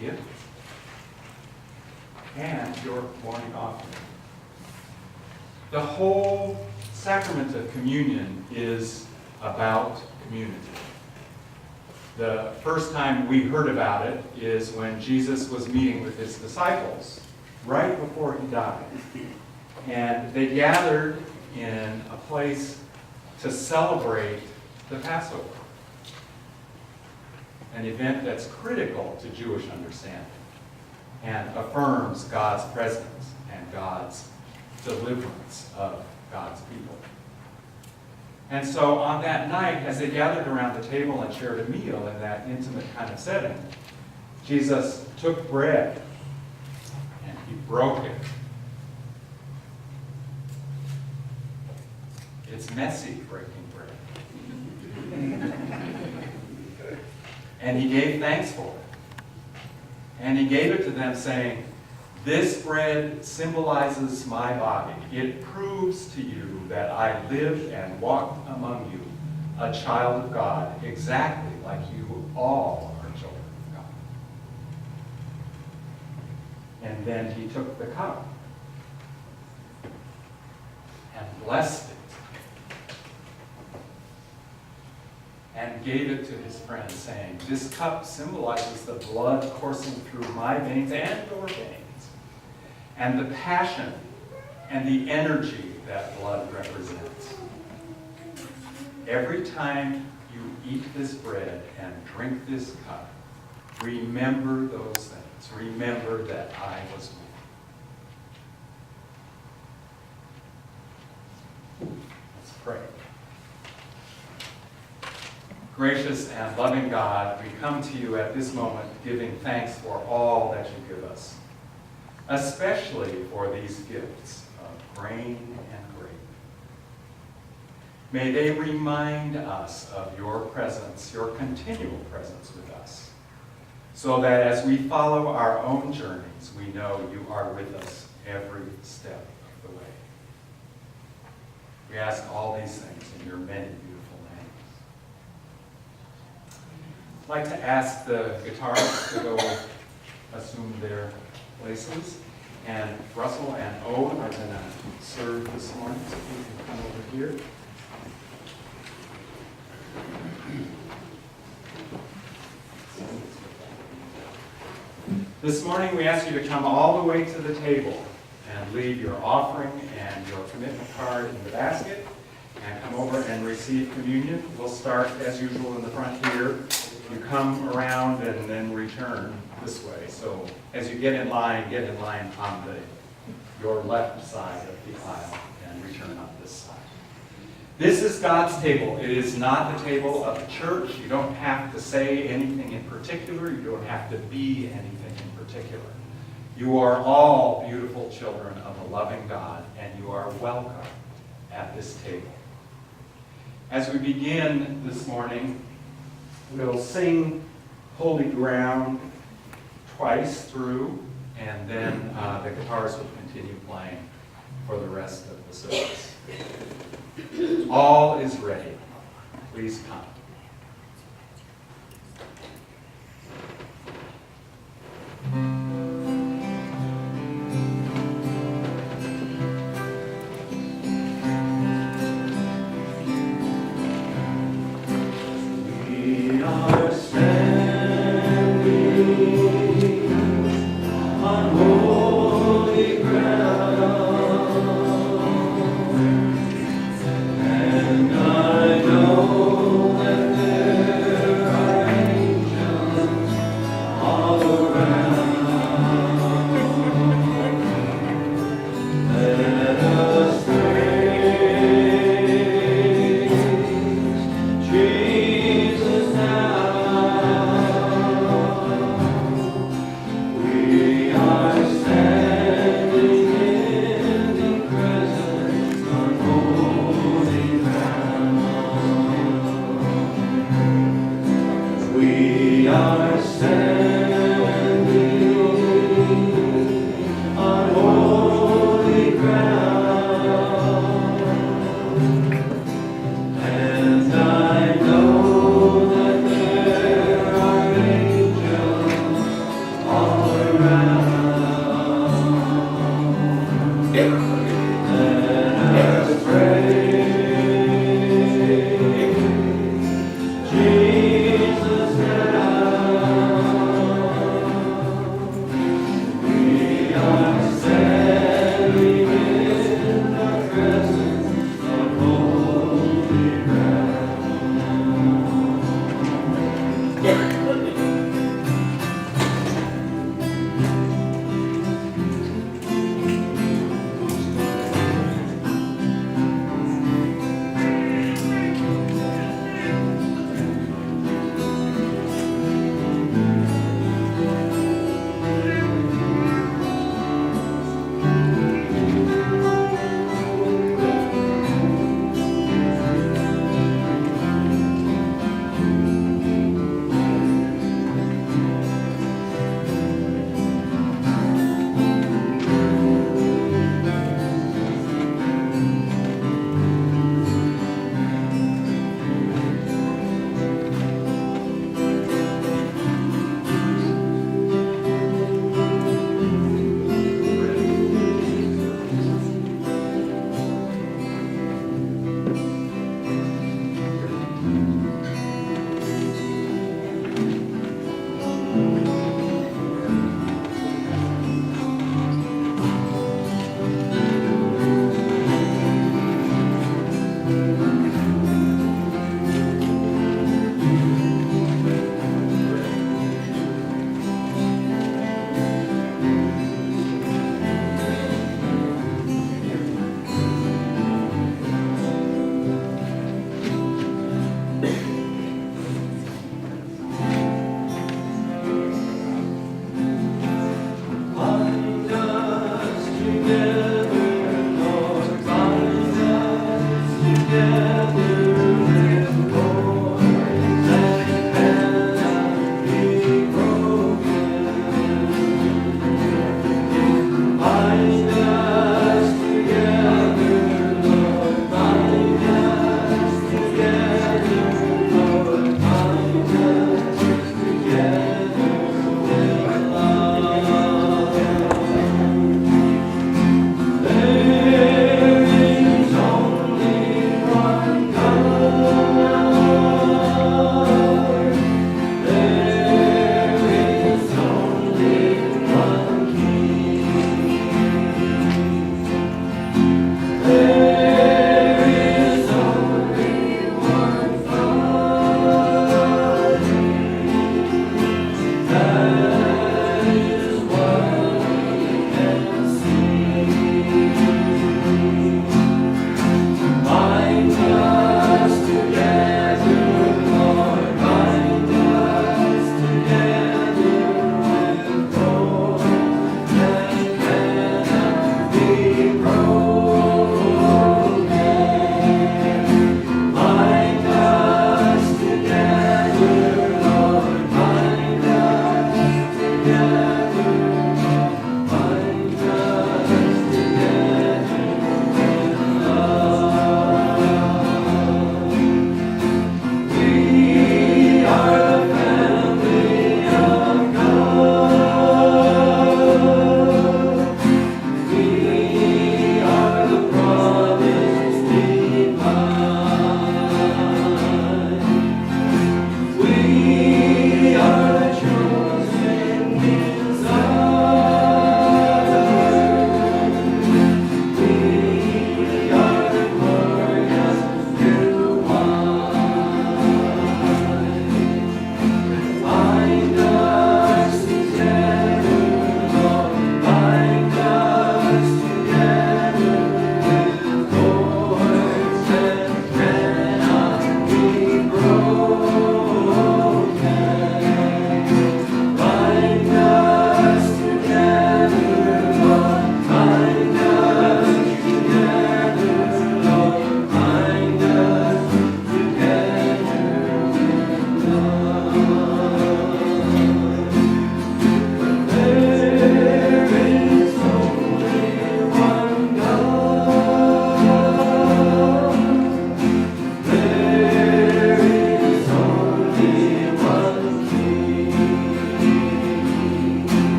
gift and your morning offering. The whole sacrament of communion is about community. The first time we heard about it is when Jesus was meeting with his disciples right before he died. And they gathered in a place to celebrate the Passover, an event that's critical to Jewish understanding and affirms God's presence and God's deliverance of God's people. And so on that night, as they gathered around the table and shared a meal in that intimate kind of setting, Jesus took bread and he broke it. It's messy breaking bread. And he gave thanks for it. And he gave it to them saying, "This bread symbolizes my body. It proves to you that I lived and walked among you, a child of God, exactly like you all are children of God." And then he took the cup and blessed it and gave it to his friends, saying, "This cup symbolizes the blood coursing through my veins and your veins, and the passion and the energy that blood represents. Every time you eat this bread and drink this cup, remember those things. Remember that I was with you." Let's pray. Gracious and loving God, we come to you at this moment giving thanks for all that you give us, especially for these gifts of grain and grape. May they remind us of your presence, your continual presence with us, so that as we follow our own journeys, we know you are with us every step of the way. We ask all these things in your many beautiful names. I'd like to ask the guitarists to go assume their places. And Russell and Owen are going to serve this morning, so you can come over here. This morning we ask you to come all the way to the table and leave your offering and your commitment card in the basket and come over and receive communion. We'll start as usual in the front here. You come around and then return this way. So as you get in line on your left side of the aisle and return on this side. This is God's table. It is not the table of the church. You don't have to say anything in particular. You don't have to be anything in particular. You are all beautiful children of a loving God, and you are welcome at this table. As we begin this morning, we'll sing Holy Ground twice through, and then the guitars will continue playing for the rest of the service. All is ready. Please come. And I know that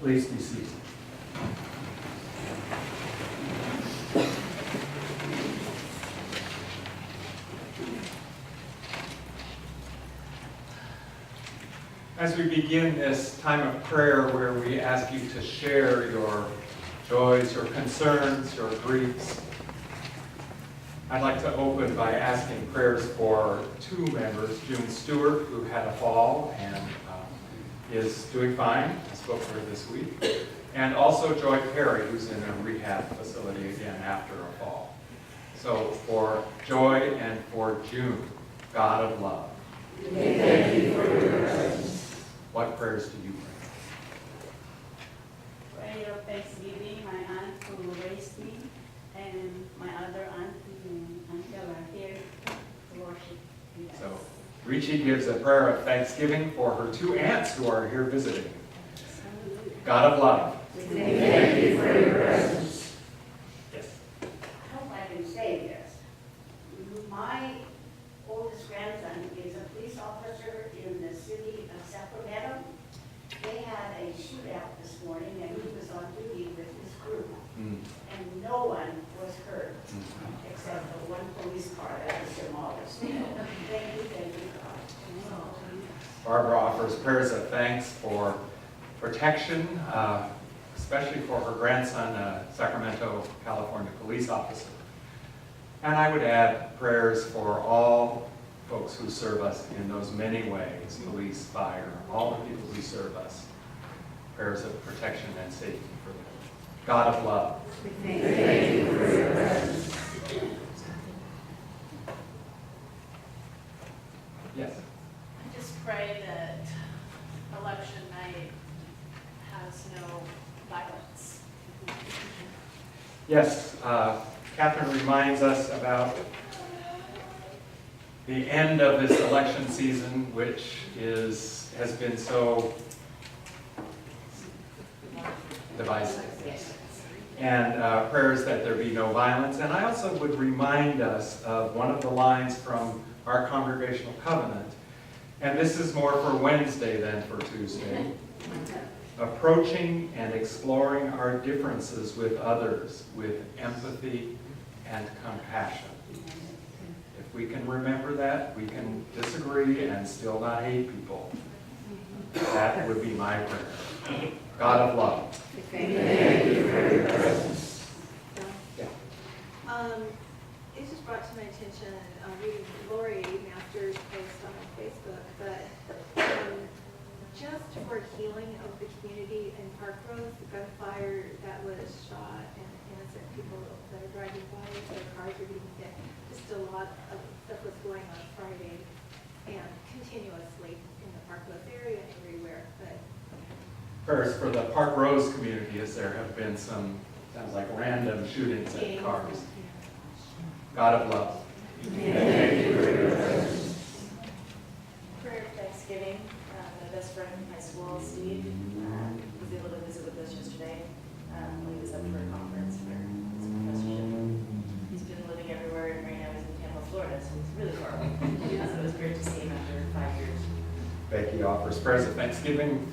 Please be seated. As we begin this time of prayer where we ask you to share your joys, your concerns, your griefs, I'd like to open by asking prayers for two members, June Stewart, who had a fall and is doing fine. I spoke to her this week. And also Joy Perry, who's in a rehab facility again after a fall. So for Joy and for June, God of love. Thank you for your presence. What prayers do you pray? Prayer of thanksgiving, my aunt who raised me, and my other auntie and uncle are here to worship with us. So Richie gives a prayer of thanksgiving for her two aunts who are here visiting. God of love. Thank you for your presence. Yes. I hope I can say this. My oldest grandson is a police officer in the city of Sacramento. They had a shootout this morning and he was on duty with his group. And no one was hurt except for one police car that was demolished. Thank you, God. Barbara offers prayers of thanks for protection, especially for her grandson, a Sacramento, California police officer. And I would add prayers for all folks who serve us in those many ways, police, fire, all the people who serve us. Prayers of protection and safety for them. God of love. Thank you for your presence. Yes. I just pray that election night has no violence. Yes, Catherine reminds us about the end of this election season, which has been so divisive. And prayers that there be no violence. And I also would remind us of one of the lines from our congregational covenant. And this is more for Wednesday than for Tuesday. Approaching and exploring our differences with others with empathy and compassion. If we can remember that, we can disagree and still not hate people. That would be my prayer. God of love. Thank you for your presence. Yeah. It just brought to my attention, reading Lori Masters' post on Facebook, but just for healing of the community in Parkrose, the gunfire that was shot and innocent people that are driving by, their cars are being hit, just a lot of stuff was going on Friday and continuously in the Parkrose area and everywhere, but Prayers for the Parkrose community, as there have been some, sounds like random shootings at cars. God of love. Thank you for your presence. Prayer of Thanksgiving, my best friend from high school, Steve, was able to visit with us yesterday when he was up for a conference for his professorship. He's been living everywhere, and right now he's in Tampa, Florida, so it's really far away. So it was great to see him after 5 years. Becky offers prayers of thanksgiving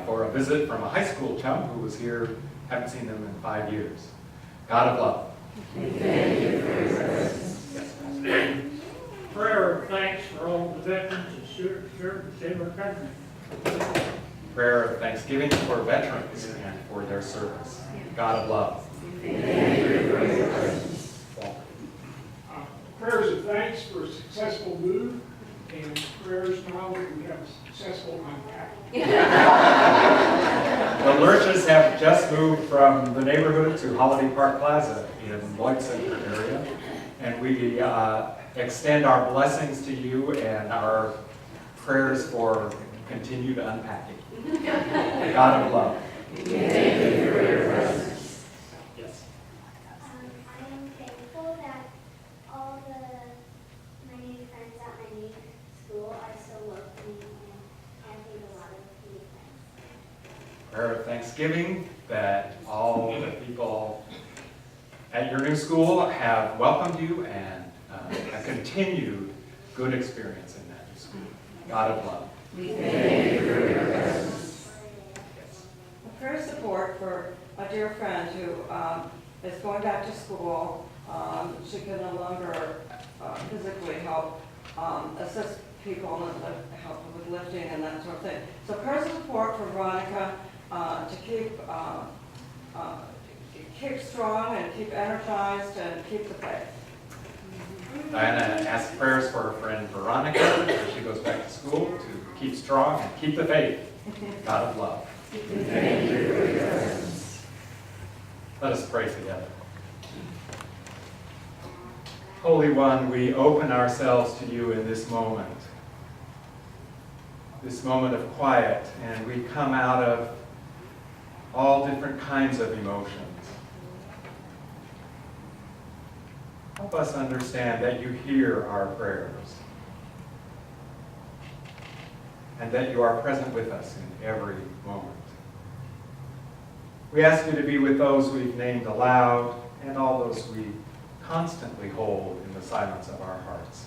for a visit from a high school chum who was here, haven't seen them in 5 years. God of love. Thank you for your presence. Yes. Prayer of thanks for all the veterans that served to save our country. Prayer of thanksgiving for veterans and for their service. God of love. Thank you for your presence. Prayers of thanks for a successful move, and prayers now that we have a successful unpacking. The Lurches have just moved from the neighborhood to Holiday Park Plaza in Lloyd Center area. And we extend our blessings to you and our prayers for continued unpacking. God of love. Thank you for your presence. Yes. I am thankful that all my new friends at my new school are so welcoming and I've made a lot of new friends. Prayer of thanksgiving that all the people at your new school have welcomed you and a continued good experience in that new school. God of love. Thank you for your presence. Yes. Prayers of for a dear friend who is going back to school. She can no longer physically help assist people and help with lifting and that sort of thing. So prayers of support for Veronica to keep strong and keep energized and keep the faith. Diana asks prayers for her friend Veronica as she goes back to school to keep strong and keep the faith. God of love. Thank you for your presence. Let us pray together. Holy One, we open ourselves to you in this moment of quiet, and we come out of all different kinds of emotions. Help us understand that you hear our prayers and that you are present with us in every moment. We ask you to be with those we've named aloud and all those we constantly hold in the silence of our hearts.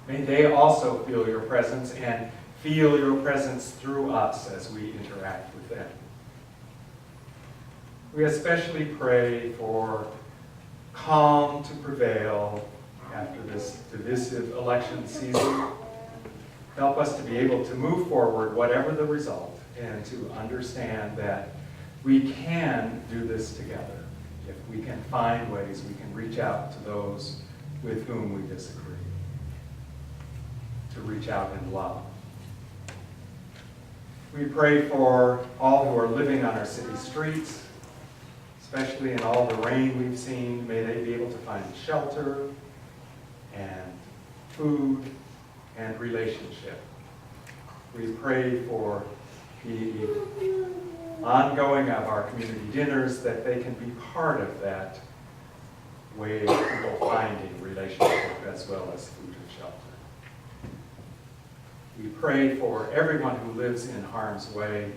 May they also feel your presence and feel your presence through us as we interact with them. We especially pray for calm to prevail after this divisive election season. Help us to be able to move forward, whatever the result, and to understand that we can do this together. If we can find ways we can reach out to those with whom we disagree, to reach out in love. We pray for all who are living on our city streets, especially in all the rain we've seen. May they be able to find shelter and food and relationship. We pray for the ongoing of our community dinners, that they can be part of that way of people finding relationship as well as food and shelter. We pray for everyone who lives in harm's way,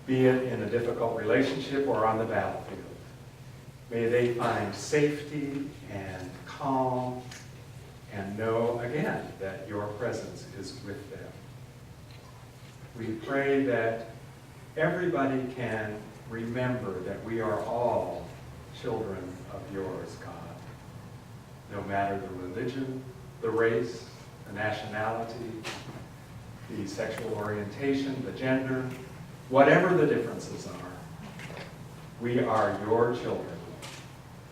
be it in a difficult relationship or on the battlefield. May they find safety and calm and know again that your presence is with them. We pray that everybody can remember that we are all children of yours, God. No matter the religion, the race, the nationality, the sexual orientation, the gender, whatever the differences are, we are your children,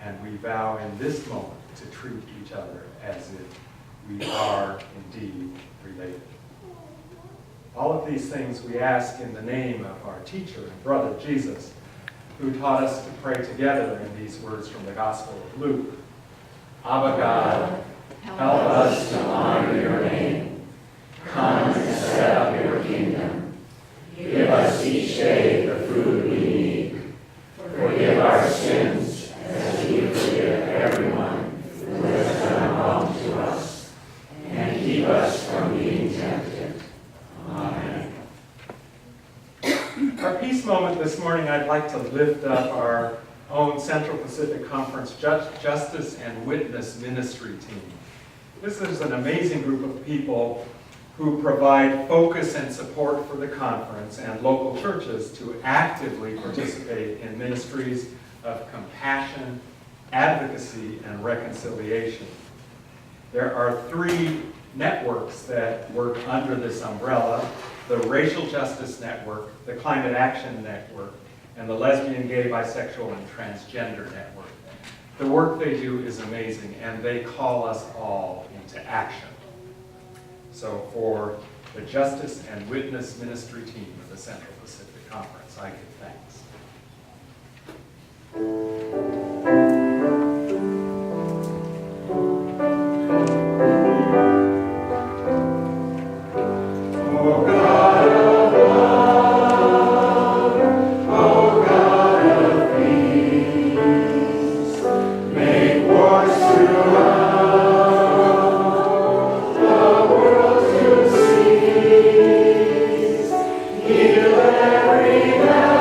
and we vow in this moment to treat each other as if we are indeed related. All of these things we ask in the name of our teacher and brother Jesus, who taught us to pray together in these words from the Gospel of Luke. Abba God, help us to honor your name. Come and set up your kingdom. Give us each day the food we need. Forgive our sins as we forgive everyone who has done wrong to us. And keep us from being tempted. Amen. Our peace moment this morning, I'd like to lift up our own Central Pacific Conference Justice and Witness Ministry team. This is an amazing group of people who provide focus and support for the conference and local churches to actively participate in ministries of compassion, advocacy, and reconciliation. There are 3 networks that work under this umbrella: the Racial Justice Network, the Climate Action Network, and the Lesbian, Gay, Bisexual, and Transgender Network. The work they do is amazing, and they call us all into action. So for the Justice and Witness Ministry team of the Central Pacific Conference, I give thanks. Heal every valley,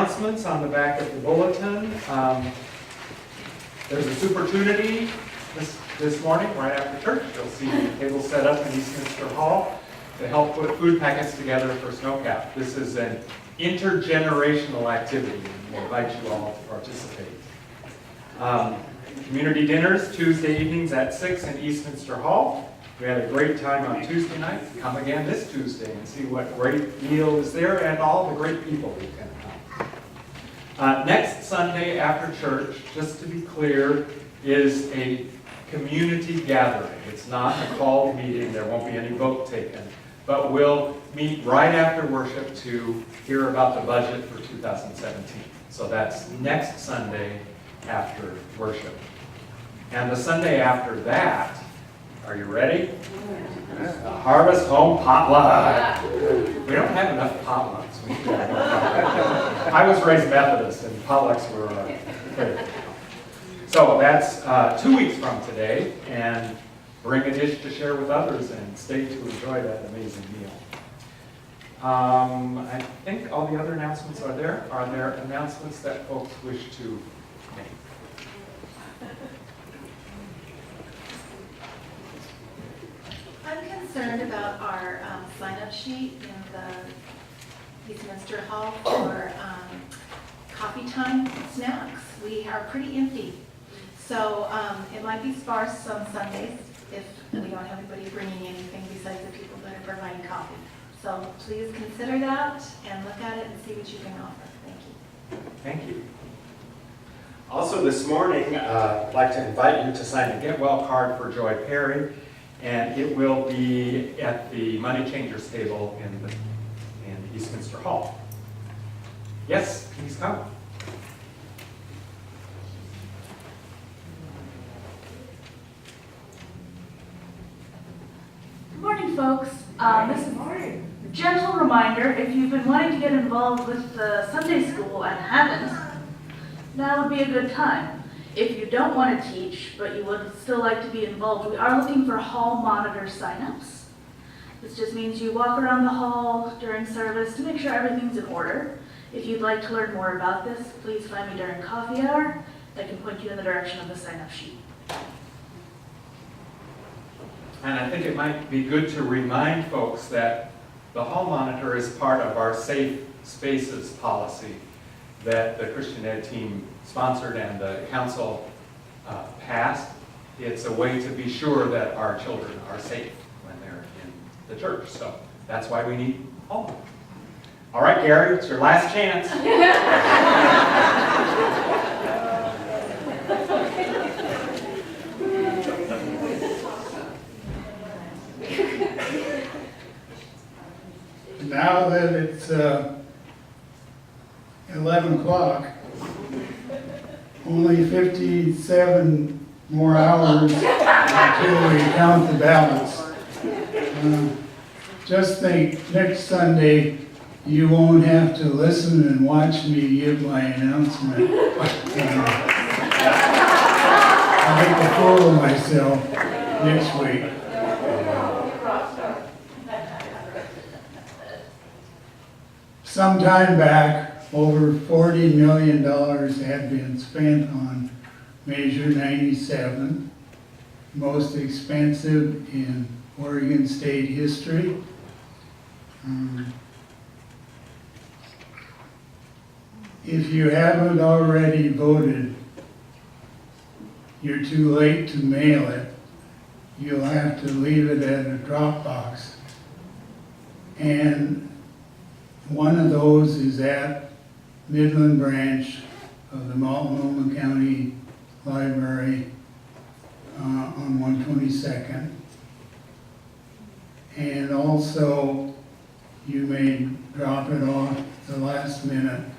announcements on the back of the bulletin. There's a Supertunity this morning, right after church. You'll see tables set up in Eastminster Hall to help put food packets together for Snowcap. This is an intergenerational activity, and we invite you all to participate. Community dinners, Tuesday evenings at 6 in Eastminster Hall. We had a great time on Tuesday night. Come again this Tuesday and see what great meal is there and all the great people who can come. Next Sunday after church, just to be clear, is a community gathering. It's not a called meeting. There won't be any vote taken. But we'll meet right after worship to hear about the budget for 2017. So that's next Sunday after worship. And the Sunday after that, are you ready? The Harvest Home Potluck. We don't have enough potlucks. I was raised Methodist, and potlucks were favorite. So that's 2 weeks from today, and bring a dish to share with others and stay to enjoy that amazing meal. I think all the other announcements are there. Are there announcements that folks wish to make? I'm concerned about our sign-up sheet in the Eastminster Hall for coffee time snacks. We are pretty empty. So it might be sparse on Sundays if we don't have anybody bringing anything besides the people that are providing coffee. So please consider that and look at it and see what you can offer. Thank you. Thank you. Also this morning, I'd like to invite you to sign a Get Well card for Joy Perry, and it will be at the Money Changers table in Eastminster Hall. Yes, please come. Good morning, folks. This is a gentle reminder, if you've been wanting to get involved with the Sunday school and haven't, now would be a good time. If you don't want to teach, but you would still like to be involved, we are looking for hall monitor signups. This just means you walk around the hall during service to make sure everything's in order. If you'd like to learn more about this, please find me during coffee hour. I can point you in the direction of the sign-up sheet. And I think it might be good to remind folks that the hall monitor is part of our safe spaces policy that the Christian Ed team sponsored and the council passed. It's a way to be sure that our children are safe when they're in the church. So that's why we need hall monitors. All right, Gary, it's your last chance. Now that it's 11 o'clock, only 57 more hours until we count the ballots. Just think, next Sunday, you won't have to listen and watch me give my announcement. I'll make a fool of myself next week. Some time back, over $40 million had been spent on Measure 97, most expensive in Oregon state history. If you haven't already voted, you're too late to mail it. You'll have to leave it at a drop box. And one of those is at Midland Branch of the Multnomah County Library on 122nd. And also, you may drop it off the last minute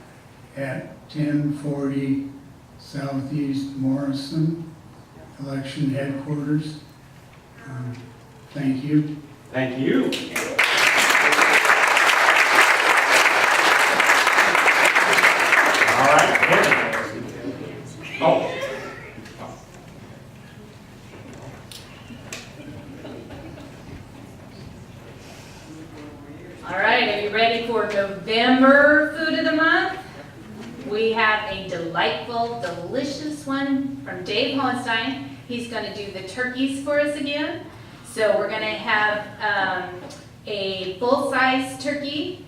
at 1040 Southeast Morrison, election headquarters. Thank you. Thank you. All right. Oh. All right, are you ready for November Food of the Month? We have a delightful, delicious one from Dave Hohenstein. He's going to do the turkeys for us again. So we're going to have a full-size turkey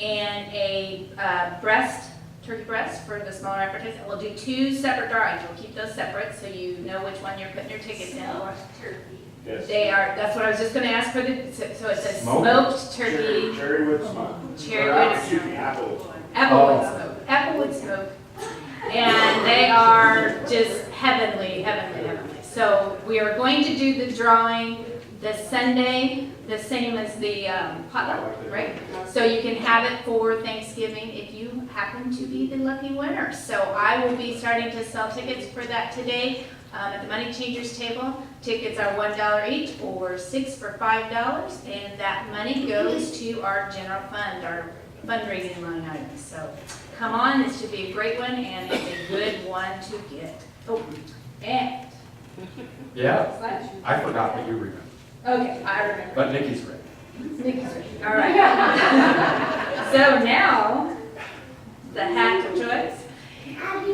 and a turkey breast for the smaller appetizers. We'll do 2 separate drawings. We'll keep those separate so you know which one you're putting your tickets in. Turkey. They are, that's what I was just going to ask for the, so it says smoked turkey. Cherrywood smoke. Cherrywood Excuse me, smoke. applewood. Applewood smoke. Applewood smoke. And they are just heavenly, heavenly, heavenly. So we are going to do the drawing this Sunday, the same as the potluck, right? So you can have it for Thanksgiving if you happen to be the lucky winner. So I will be starting to sell tickets for that today at the Money Changers table. Tickets are $1 each or 6 for $5, and that money goes to our general fund, our fundraising line item. So come on, this should be a great one, and it's a good one to get. Oh, and Yeah, I forgot, but you remember. okay, I remember. But Nikki's ready. Nikki's ready. All right. So now, the hat of choice.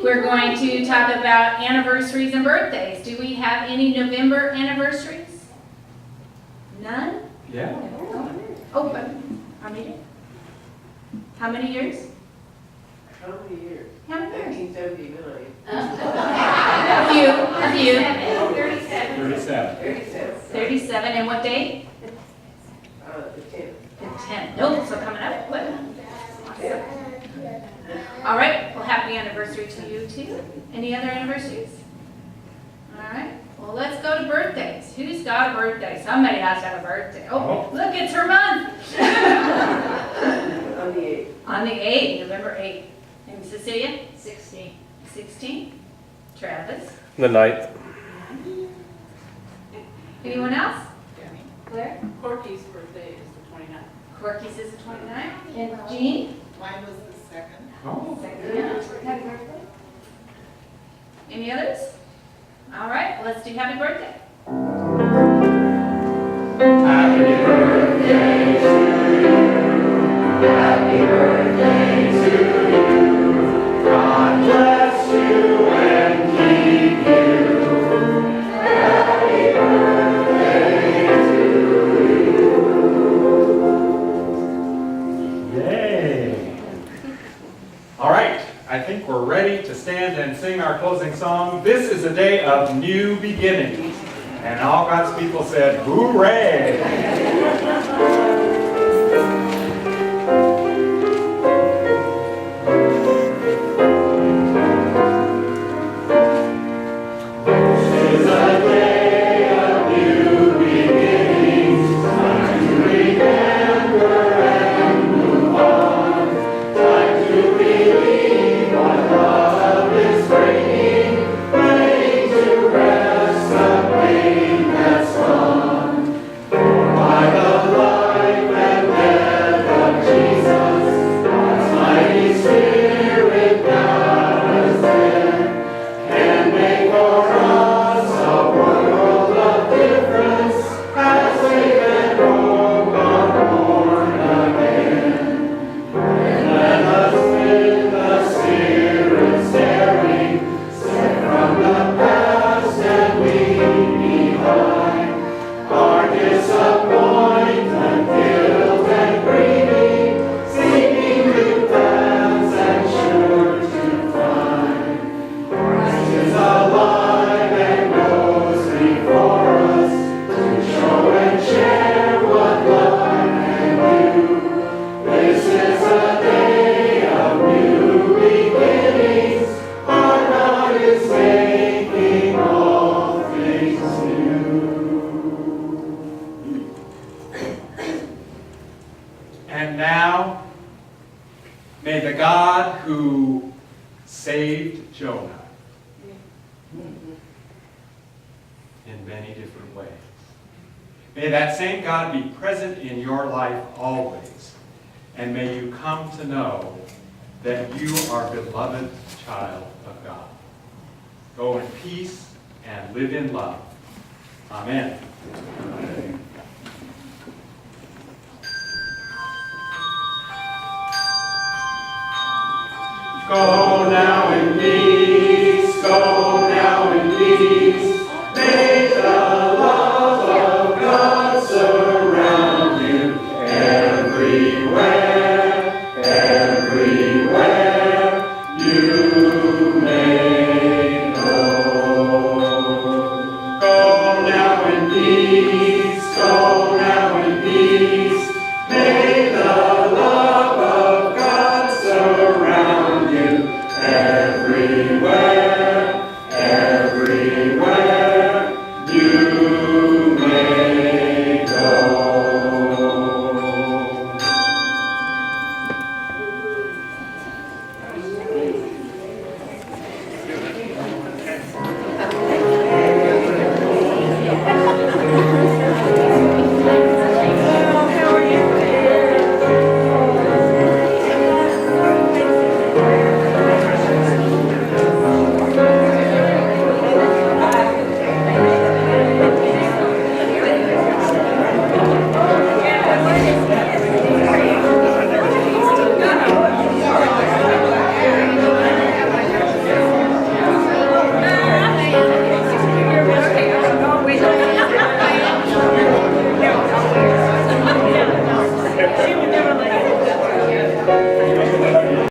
We're going to talk about anniversaries and birthdays. Do we have any November anniversaries? None? Yeah. Oh, but how many? How many years? How many years? How many years? 1979. A few. 37. 37. 37. 37, and what date? The 10th. The 10th. Nope, so coming up. What? Awesome. All right, well, happy anniversary to you too. Any other anniversaries? All right, well, let's go to birthdays. Who's got a birthday? Somebody has to have a birthday. Oh, look, it's her month. On the 8th. On the 8th, November 8th. And Cecilia? 16. 16. Travis? The 9th. Anyone else? Claire? Corky's birthday is the 29th. Corky's is the 29th. And Jean? Mine was the 2nd. Oh. Happy birthday. Any others? All right, let's do happy birthday. Happy birthday to you. Happy birthday to you. God bless you and keep you. Happy birthday to you. Yay. All right, I think we're ready to stand and sing our closing song. This is a day of new beginnings. And all God's people said, hooray! And now, may the God who saved Jonah in many different ways, may that same God be present in your life always, and may you come to know that you are a beloved child of God. Go in peace and live in love. Amen. Go